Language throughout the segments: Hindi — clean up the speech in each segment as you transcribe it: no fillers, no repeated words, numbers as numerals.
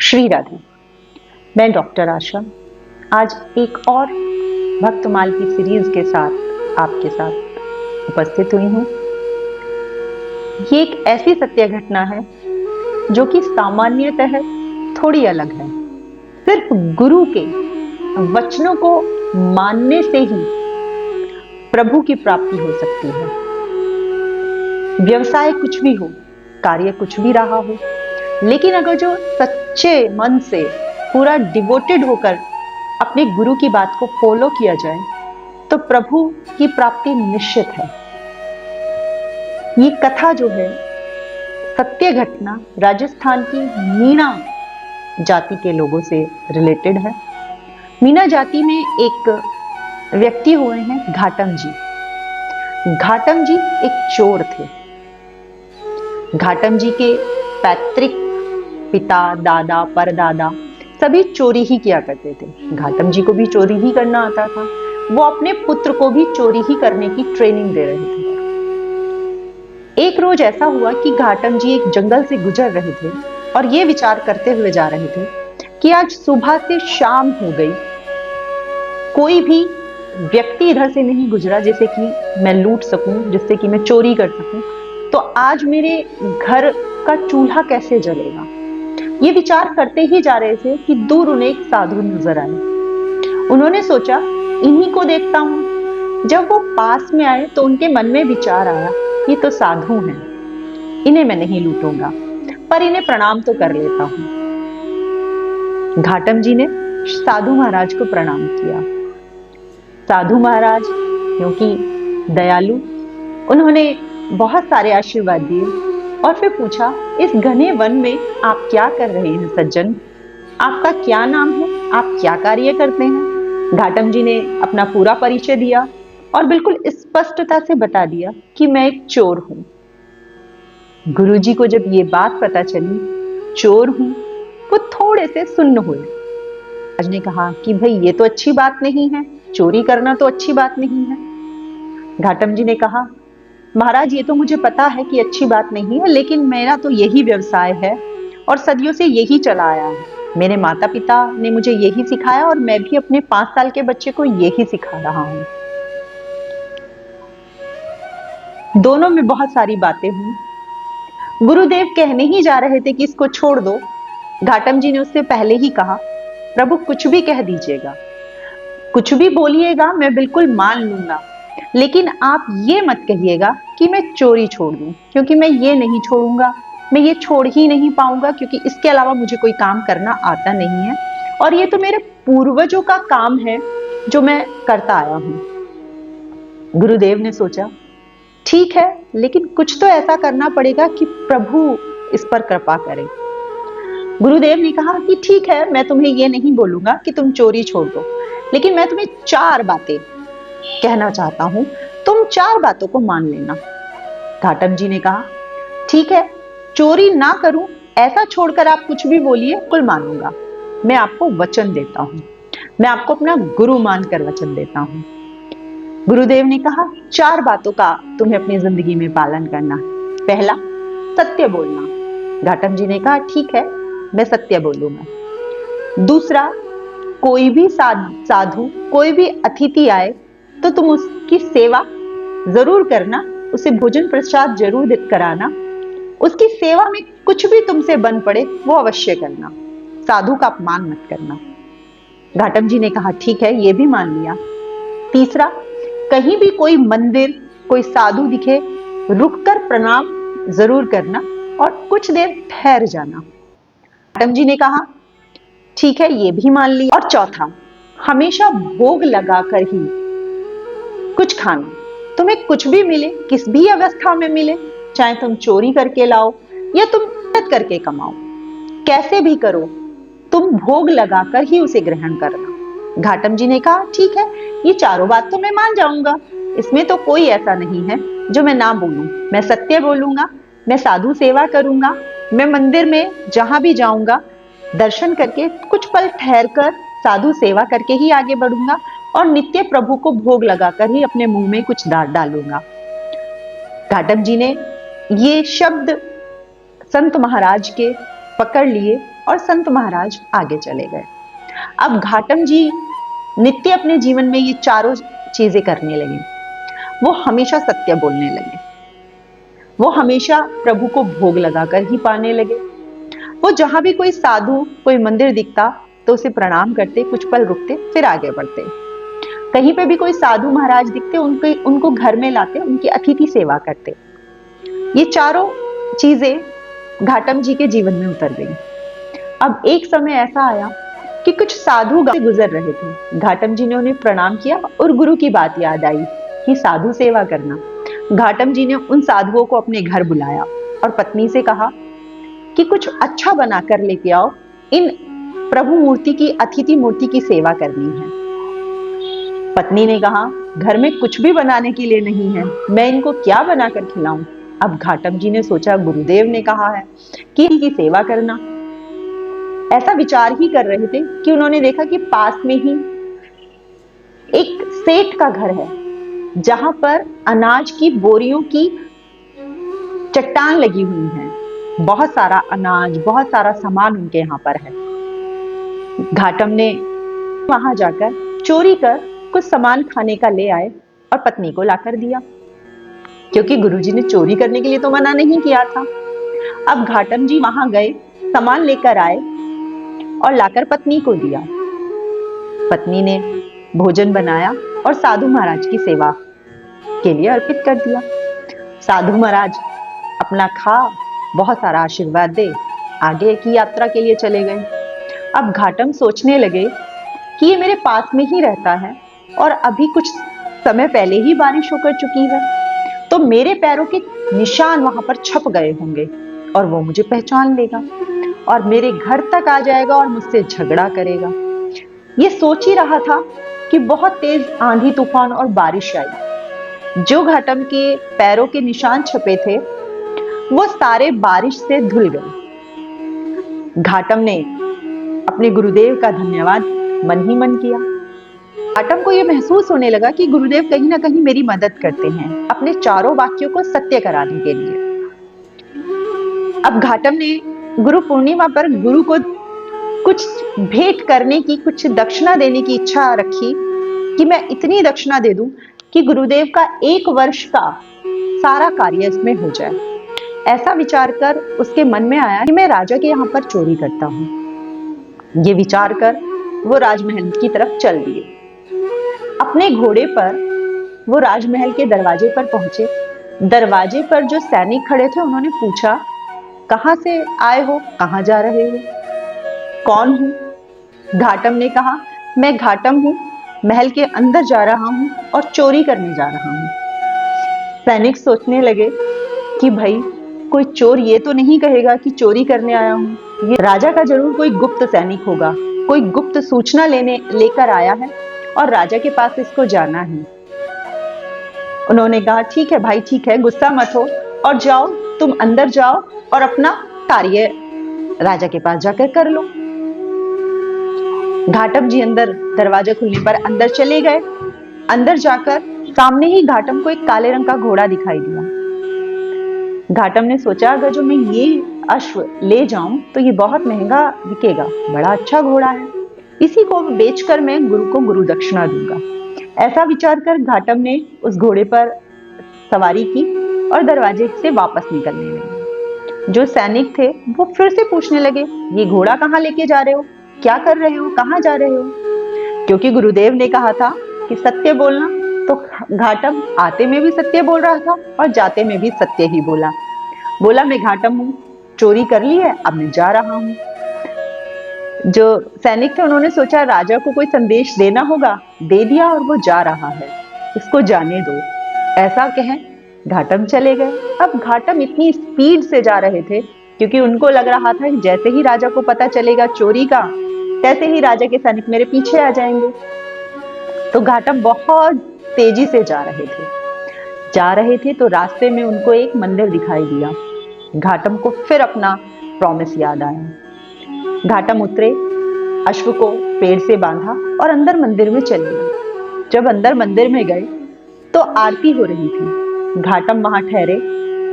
श्री राधे। मैं डॉक्टर आशा आज एक और भक्तमाल की सीरीज के साथ आपके साथ उपस्थित हुई हूं। ये एक ऐसी सत्य घटना है जो कि सामान्यतः थोड़ी अलग है। सिर्फ गुरु के वचनों को मानने से ही प्रभु की प्राप्ति हो सकती है। व्यवसाय कुछ भी हो, कार्य कुछ भी रहा हो, लेकिन अगर जो सच्चे मन से पूरा डिवोटेड होकर अपने गुरु की बात को फॉलो किया जाए तो प्रभु की प्राप्ति निश्चित है। ये कथा जो है, सत्य घटना राजस्थान की मीणा जाति के लोगों से रिलेटेड है। मीणा जाति में एक व्यक्ति हुए हैं घाटम जी। घाटम जी एक चोर थे। घाटम जी के पैतृक पिता, दादा, परदादा सभी चोरी ही किया करते थे। घाटम जी को भी चोरी ही करना आता था। वो अपने पुत्र को भी चोरी ही करने की ट्रेनिंग दे रहे थे। एक रोज ऐसा हुआ कि घाटम जी एक जंगल से गुजर रहे थे और ये विचार करते हुए जा रहे थे कि आज सुबह से शाम हो गई, कोई भी व्यक्ति इधर से नहीं गुजरा जिसे कि मैं लूट सकूं, जिससे कि मैं चोरी कर सकूं, तो आज मेरे घर का चूल्हा कैसे जलेगा। ये विचार करते ही जा रहे थे कि दूर उन्हें एक साधु नजर आए। उन्होंने सोचा इन्हीं को देखता हूं। जब वो पास में आए तो उनके मन में विचार आया, ये तो साधु हैं, इन्हें मैं नहीं लूटूंगा, पर इन्हें प्रणाम तो कर लेता हूं। घाटम जी ने साधु महाराज को प्रणाम किया। साधु महाराज क्योंकि दयालु, उन्होंने बहुत सारे आशीर्वाद दिए और फिर पूछा, इस घने वन में आप क्या कर रहे हैं सज्जन? आपका क्या नाम है? आप क्या कार्य करते हैं? घाटम जी ने अपना पूरा परिचय दिया और बिल्कुल स्पष्टता से बता दिया कि मैं एक चोर हूं। गुरुजी को जब ये बात पता चली चोर हूं, वो थोड़े से सुन्न हुए। महाराज ने कहा कि भाई ये तो अच्छी बात नहीं है, चोरी करना तो अच्छी बात नहीं है। घाटम जी ने कहा, महाराज ये तो मुझे पता है कि अच्छी बात नहीं है, लेकिन मेरा तो यही व्यवसाय है और सदियों से यही चला आया है। मेरे माता पिता ने मुझे यही सिखाया और मैं भी अपने 5 साल के बच्चे को यही सिखा रहा हूं। दोनों में बहुत सारी बातें हुई। गुरुदेव कहने ही जा रहे थे कि इसको छोड़ दो। घाटम जी ने उससे पहले ही कहा, प्रभु कुछ भी कह दीजिएगा, कुछ भी बोलिएगा, मैं बिल्कुल मान लूंगा, लेकिन आप ये मत कहिएगा कि मैं चोरी छोड़ दूं, क्योंकि मैं ये नहीं छोड़ूंगा। मैं ये छोड़ ही नहीं पाऊंगा, क्योंकि इसके अलावा मुझे कोई काम करना आता नहीं है और ये तो मेरे पूर्वजों का काम है जो मैं करता आया हूं। गुरुदेव ने सोचा, ठीक है, लेकिन कुछ तो ऐसा करना पड़ेगा कि प्रभु इस पर कृपा करें। गुरुदेव ने कहा कि ठीक है, मैं तुम्हें ये नहीं बोलूंगा कि तुम चोरी छोड़ दो, लेकिन मैं तुम्हें 4 बातें कहना चाहता हूं, तुम 4 बातों को मान लेना। घाटम जी ने कहा, ठीक है, चोरी ना करूं ऐसा छोड़कर आप कुछ भी बोलिए, कुल मानूंगा। मैं आपको वचन देता हूं, मैं आपको अपना गुरु मानकर वचन देता हूं। गुरुदेव ने कहा, 4 बातों का तुम्हें अपनी जिंदगी में पालन करना है। पहला, सत्य बोलना। घाटम जी ने कहा, ठीक है, मैं सत्य बोलूंगा। दूसरा, कोई भी साधु, कोई भी अतिथि आए तो तुम उसकी सेवा जरूर करना, उसे भोजन प्रसाद जरूर कराना, उसकी सेवा में कुछ भी तुमसे बन पड़े वो अवश्य करना, साधु का अपमान मत करना। घाटम जी ने कहा, ठीक है, ये भी मान लिया। तीसरा, कहीं भी कोई मंदिर, कोई साधु दिखे, रुककर प्रणाम जरूर करना और कुछ देर ठहर जाना। घाटम जी ने कहा, ठीक है, ये भी मान लिया। और चौथा, हमेशा भोग लगाकर ही कुछ खाना। तुम्हें कुछ भी मिले, किस भी अवस्था में मिले, चाहे तुम चोरी करके लाओ या तुम मेहनत करके कमाओ, कैसे भी करो, तुम भोग लगाकर ही उसे ग्रहण करना। घाटम जी ने कहा, ठीक है, ये 4 बात तो मैं मान जाऊंगा, इसमें तो कोई ऐसा नहीं है जो मैं ना बोलूं। मैं सत्य बोलूंगा, मैं साधु सेवा करूंगा, मैं मंदिर में जहां भी जाऊंगा दर्शन करके कुछ पल ठहर कर साधु सेवा करके ही आगे बढ़ूंगा और नित्य प्रभु को भोग लगाकर ही अपने मुंह में कुछ डालूंगा। घाटम जी ने ये शब्द संत महाराज के पकड़ लिए और संत महाराज आगे चले गए। अब घाटम जी नित्य अपने जीवन में ये चारों चीजें करने लगे। वो हमेशा सत्य बोलने लगे, वो हमेशा प्रभु को भोग लगाकर ही पाने लगे। वो जहां भी कोई साधु, कोई मंदिर दिखता तो उसे प्रणाम करते, कुछ पल रुकते, फिर आगे बढ़ते। कहीं पे भी कोई साधु महाराज दिखते, उनको घर में लाते, उनकी अतिथि सेवा करते। ये चारों चीजें घाटम जी के जीवन में उतर गई। अब एक समय ऐसा आया कि कुछ साधु गांव से गुजर रहे थे। घाटम जी ने उन्हें प्रणाम किया और गुरु की बात याद आई कि साधु सेवा करना। घाटम जी ने उन साधुओं को अपने घर बुलाया और पत्नी से कहा कि कुछ अच्छा बनाकर लेके आओ, इन प्रभु मूर्ति की, अतिथि मूर्ति की सेवा करनी है। पत्नी ने कहा, घर में कुछ भी बनाने के लिए नहीं है, मैं इनको क्या बनाकर खिलाऊं। अब घाटम जी ने सोचा, गुरुदेव ने कहा है कि इनकी सेवा करना। ऐसा विचार ही कर रहे थे कि उन्होंने देखा कि पास में ही एक सेठ का घर है, जहां पर अनाज की बोरियों की चट्टान लगी हुई है। बहुत सारा अनाज, बहुत सारा सामान उनके यहाँ पर है। घाटम ने वहां जाकर चोरी कर कुछ सामान खाने का ले आए और पत्नी को लाकर दिया, क्योंकि गुरुजी ने चोरी करने के लिए तो मना नहीं किया था। अब घाटम जी वहां गए, सामान लेकर आए और लाकर पत्नी को दिया। पत्नी ने भोजन बनाया और साधु महाराज की सेवा के लिए अर्पित कर दिया। साधु महाराज अपना खा, बहुत सारा आशीर्वाद दे, आगे की यात्रा के लिए चले गए। अब घाटम सोचने लगे कि ये मेरे पास में ही रहता है और अभी कुछ समय पहले ही बारिश होकर चुकी है, तो मेरे पैरों के निशान वहां पर छप गए होंगे और वो मुझे पहचान लेगा और मेरे घर तक आ जाएगा और मुझसे झगड़ा करेगा। ये सोच ही रहा था कि बहुत तेज आंधी तूफान और बारिश आई। जो घाटम के पैरों के निशान छपे थे वो सारे बारिश से धुल गए। घाटम ने अपने गुरुदेव का धन्यवाद मन ही मन किया। घाटम को यह महसूस होने लगा कि गुरुदेव कहीं ना कहीं मेरी मदद करते हैं अपने चारों वाक्यों को सत्य कराने के लिए। अब घाटम ने गुरु पूर्णिमा पर गुरु को कुछ भेंट करने की, कुछ दक्षिणा देने की इच्छा रखी कि मैं इतनी दक्षिणा दे दूं कि गुरुदेव का 1 वर्ष का सारा कार्य इसमें हो जाए। ऐसा विचार कर उसके मन में आया कि मैं राजा के यहाँ पर चोरी करता हूं। ये विचार कर वो राजमहल की तरफ चल दिए। अपने घोड़े पर वो राजमहल के दरवाजे पर पहुंचे। दरवाजे पर जो सैनिक खड़े थे उन्होंने पूछा, कहां से आए हो, कहां जा रहे हो, कौन हूं? घाटम ने कहा, मैं घाटम हूं, महल के अंदर जा रहा हूं और चोरी करने जा रहा हूं। सैनिक सोचने लगे कि भाई कोई चोर ये तो नहीं कहेगा कि चोरी करने आया हूं, ये राजा का जरूर कोई गुप्त सैनिक होगा, कोई गुप्त सूचना लेकर आया है और राजा के पास इसको जाना है। उन्होंने कहा, ठीक है भाई, ठीक है, गुस्सा मत हो और जाओ, तुम अंदर जाओ और अपना कार्य राजा के पास जाकर कर लो। घाटम जी अंदर, दरवाजा खुलने पर अंदर चले गए। अंदर जाकर सामने ही घाटम को एक काले रंग का घोड़ा दिखाई दिया। घाटम ने सोचा, अगर जो मैं ये अश्व ले जाऊं तो ये बहुत महंगा बिकेगा, बड़ा अच्छा घोड़ा है, इसी को बेचकर मैं गुरु को गुरु दक्षिणा दूंगा। ऐसा विचार कर घाटम ने उस घोड़े पर सवारी की और दरवाजे से वापस निकलने लगे। जो सैनिक थे वो फिर से पूछने लगे, ये घोड़ा कहाँ लेके जा रहे हो, क्या कर रहे हो, कहाँ जा रहे हो? क्योंकि गुरुदेव ने कहा था कि सत्य बोलना, तो घाटम आते में भी सत्य बोल रहा था और जाते में भी सत्य ही बोला। मैं घाटम हूं, चोरी कर ली है, अब मैं जा रहा हूं। जो सैनिक थे उन्होंने सोचा राजा को कोई संदेश देना होगा, दे दिया और वो जा रहा है, इसको जाने दो। ऐसा कहें घाटम चले गए। अब घाटम इतनी स्पीड से जा रहे थे क्योंकि उनको लग रहा था कि जैसे ही राजा को पता चलेगा चोरी का, तैसे ही राजा के सैनिक मेरे पीछे आ जाएंगे। तो घाटम बहुत तेजी से जा रहे थे तो रास्ते में उनको एक मंदिर दिखाई दिया। घाटम को फिर अपना प्रॉमिस याद आया। घाटम उतरे, अश्व को पेड़ से बांधा और अंदर मंदिर में चले गए। जब अंदर मंदिर में गए तो आरती हो रही थी। घाटम वहां ठहरे,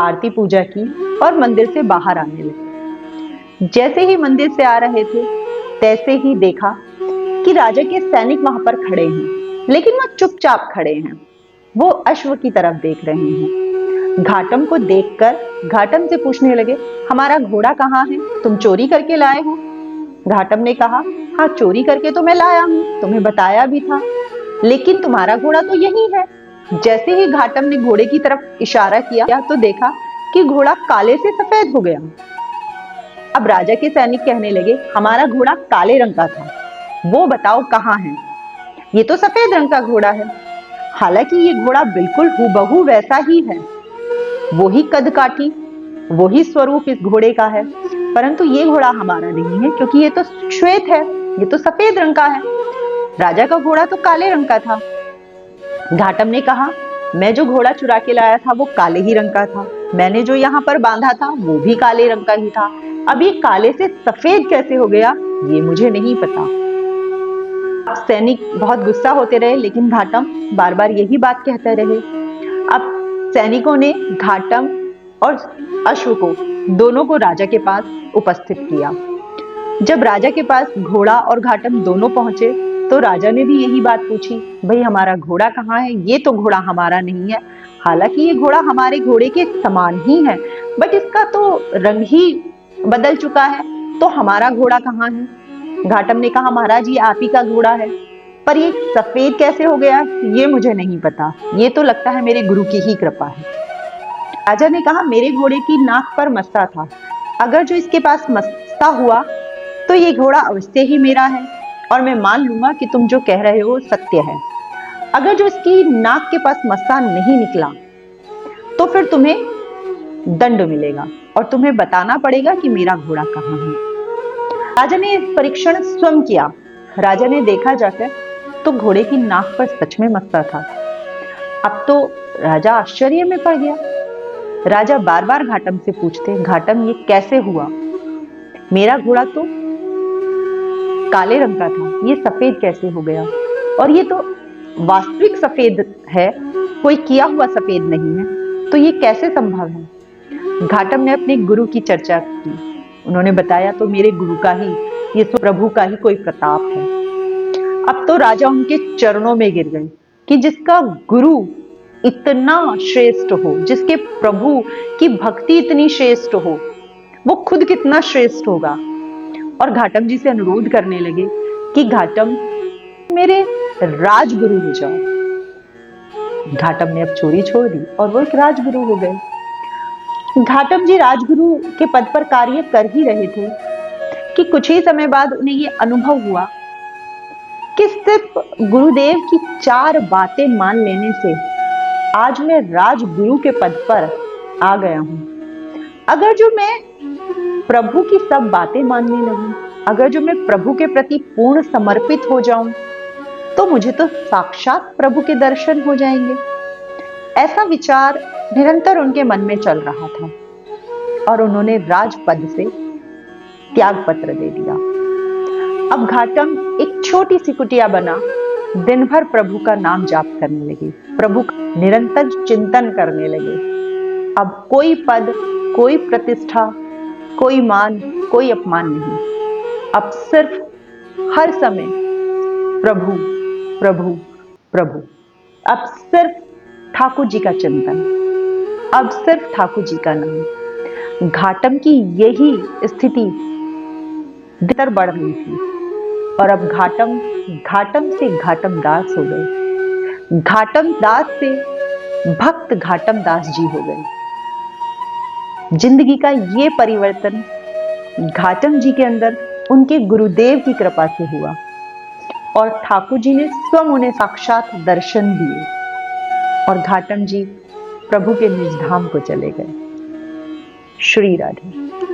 आरती पूजा की और मंदिर से बाहर आने लगे। जैसे ही मंदिर से आ रहे थे तैसे ही देखा कि राजा के सैनिक वहां पर खड़े हैं, लेकिन वो चुपचाप खड़े हैं। वो अश्व की तरफ देख रहे हैं। घाटम को देखकर घाटम से पूछने लगे, हमारा घोड़ा कहाँ है? तुम चोरी करके लाए हो? घाटम ने कहा, हाँ चोरी करके तो मैं लाया हूँ, तुम्हें बताया भी था, लेकिन तुम्हारा घोड़ा तो यही है। जैसे ही घाटम ने घोड़े की तरफ इशारा किया तो देखा कि घोड़ा काले से सफेद हो गया। अब राजा के सैनिक कहने लगे, हमारा घोड़ा काले रंग का था, वो बताओ कहाँ है? ये तो सफेद रंग का घोड़ा है। हालांकि ये घोड़ा बिल्कुल हूबहू वैसा ही है, वही कद काठी, वही स्वरूप इस घोड़े का है, परंतु ये घोड़ा हमारा नहीं है, क्योंकि ये तो श्वेत है, ये तो सफेद रंग का है। राजा का घोड़ा तो काले रंग का था। घाटम ने कहा, मैं जो घोड़ा चुरा के लाया था वो काले ही रंग का था, मैंने जो यहाँ पर बांधा था वो भी काले रंग का ही था। अब ये काले से सफेद कैसे हो गया, ये मुझे नहीं पता। सैनिक बहुत गुस्सा होते रहे, लेकिन घाटम बार बार यही बात कहते रहे। अब सैनिकों ने घाटम और अश्व को दोनों को राजा के पास उपस्थित किया। जब राजा के पास घोड़ा और घाटम दोनों पहुंचे तो राजा ने भी यही बात पूछी, भाई हमारा घोड़ा कहाँ है? ये तो घोड़ा हमारा नहीं है, हालांकि ये घोड़ा हमारे घोड़े के समान ही है, बट इसका तो रंग ही बदल चुका है, तो हमारा घोड़ा कहाँ है? घाटम ने कहा, महाराज ये आप ही का घोड़ा है, पर ये सफेद कैसे हो गया ये मुझे नहीं पता, ये तो लगता है मेरे गुरु की ही कृपा है। राजा ने कहा, मेरे घोड़े की नाक पर मस्सा था, अगर जो इसके पास मस्सा हुआ तो ये घोड़ा अवश्य ही मेरा है, और मैं मान लूंगा कि तुम जो कह रहे हो सत्य है। अगर जो इसकी नाक के पास मस्सा नहीं निकला तो फिर तुम्हें दंड मिलेगा और तुम्हें बताना पड़ेगा कि मेरा घोड़ा कहाँ है। राजा ने परीक्षण स्वयं किया। राजा ने देखा जाकर तो घोड़े की नाक पर सच में मस्सा था। अब तो राजा आश्चर्य में पड़ गया। राजा बार बार घाटम से पूछते, घाटम ये कैसे हुआ? मेरा घोड़ा तो काले रंग का था, ये सफेद कैसे हो गया? और ये तो वास्तविक सफेद है, कोई किया हुआ सफेद नहीं है, तो ये कैसे संभव है? घाटम ने अपने गुरु की चर्चा की। उन्होंने बताया, तो मेरे गुरु का ही, ये तो प्रभु का ही कोई प्रताप है। अब तो राजा उनके चरणों में गिर गए कि जिसका गुरु इतना श्रेष्ठ हो, जिसके प्रभु की भक्ति इतनी श्रेष्ठ हो, वो खुद कितना श्रेष्ठ होगा। और घाटम जी से अनुरोध करने लगे कि घाटम मेरे राजगुरु हो जाओ। घाटम ने अब चोरी छोड़ दी और वो एक राजगुरु हो गए। घाटम जी राजगुरु के पद पर कार्य कर ही रहे थे कि कुछ ही समय बाद उन्हें ये अनुभव हुआ कि सिर्फ गुरुदेव की 4 बातें मान लेने से आज मैं राजगुरु के पद पर आ गया हूं। अगर जो मैं प्रभु की सब बातें मानने लगूं, अगर जो मैं प्रभु के प्रति पूर्ण समर्पित हो जाऊं, तो मुझे तो साक्षात प्रभु के दर्शन हो जाएंगे। ऐसा विचार निरंतर उनके मन में चल रहा था और उन्होंने राजपद से त्याग पत्र दे दिया। अब घाटम एक छोटी सी कुटिया बना दिन भर प्रभु का नाम जाप करने लगे, प्रभु का निरंतर चिंतन करने लगे। अब कोई पद, कोई प्रतिष्ठा, कोई मान, कोई अपमान नहीं। अब सिर्फ हर समय प्रभु प्रभु प्रभु। अब सिर्फ ठाकुर जी का चिंतन, अब सिर्फ ठाकुर जी का नाम। घाटम की यही स्थिति दिन बढ़ रही थी और अब घाटम से घाटम दास हो गए, घाटम दास से भक्त घाटम दास जी हो गए। जिंदगी का ये परिवर्तन घाटम जी के अंदर उनके गुरुदेव की कृपा से हुआ और ठाकुर जी ने स्वयं उन्हें साक्षात दर्शन दिए और घाटम जी प्रभु के निज धाम को चले गए। श्री राधे।